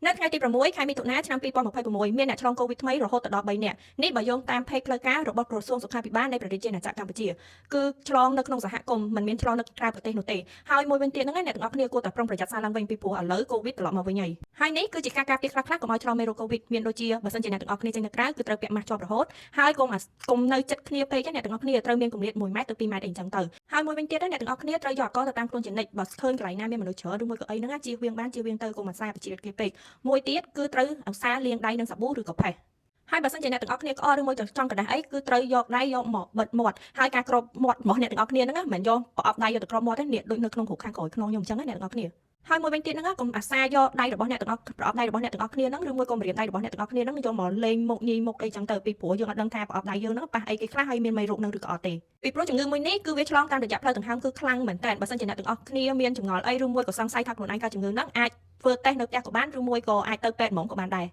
នៅថ្ងៃទី6ខែមិថុនាឆ្នាំ2026មានអ្នកឆ្លងកូវីដថ្មីរហូតដល់3នាក់នេះបើយោងតាមផេកផ្លូវការរបស់ក្រសួងសុខាភិបាលនៃប្រជាជាតិកម្ពុជាគឺឆ្លងនៅក្នុងសហគមន៍មិនមានឆ្លងនៅក្រៅប្រទេសនោះទេហើយមួយវិញទៀតហ្នឹងអ្នកទាំងអស់គ្នាគួរតែប្រុងប្រយ័ត្នសារឡើងវិញពីព្រោះឥឡូវកូវីដត្រឡប់មកវិញហើយនេះគឺជាការការពារខ្លះៗកុំឲ្យឆ្លងមេរោគកូវីដមានដូចជាបើសិនជាអ្នកទាំងអស់គ្នាចេញនៅក្រៅគឺត្រូវពាក់ម៉ាស់ជាប់រហូតហើយកុំនៅជិតគ្នាពេកអ្នកទាំងអស់គ្នាត្រូវមានគម្លាត1ម៉ែត្រទៅ2ម៉ែត្រអីចឹងទៅហើយមួយវិញទៀតអ្នកទាំងអស់គ្នាត្រូវយកអកទៅតាមខ្លួនជានិច្ចបើឃើញកន្លែងណាមានមនុស្សច្រើនឬមួយក៏អីហ្នឹងជៀសវាងបានជៀសវាងទៅកុំអាសាបជាគេពេកមួយទៀតគឺត្រូវអាសាលាងដៃនឹងសាប៊ូឬក៏ផេះហើយបើសិនជាអ្នកទាំងអស់គ្នាក្អកឬមួយចង់កដាស់អីគឺត្រូវយកដៃយកមកបិទមាត់ហើយការគ្របមាត់របស់អ្នកទាំងអស់គ្នាហ្នឹងមិនយកប្រអប់ដៃយកទៅគ្របមាត់ទេនេះដូចនៅក្នុងគ្រូខាងក្រោយខ្នងខ្ញុំអញ្ចឹងអ្នកទាំងអស់គ្នាហើយមួយវិញទៀតហ្នឹងកុំអាសាយកដៃរបស់អ្នកទាំងអស់ប្រអប់ដៃរបស់អ្នកទាំងអស់គ្នាហ្នឹងឬមួយកុំរៀនដៃរបស់អ្នកទាំងអស់គ្នាហ្នឹងយកមកលេងមុខញីមុខអីចឹងទៅពីព្រោះយើងអត់ដឹងថាប្រអប់ដៃយើងហ្នឹងប៉ះអីគេខ្លះហើយមានមេរោគនឹងឬក៏អត់ទេពីព្រោះជំងឺមួយនេះគឺវាឆ្លងតាមរយៈផ្លូវដង្ហើមគឺខ្លាំងមែនតើបើសិនជាអ្នកទាំងអស់គ្នាមានចម្ងល់អីឬមួយក៏សង្ស័យថាខ្លួនឯងកើតជំងឺហ្នឹងអាចធ្វើតេស្តនៅផ្ទះក៏បានឬមួយក៏អាចទៅពេទ្យហ្មងក៏បានដែរ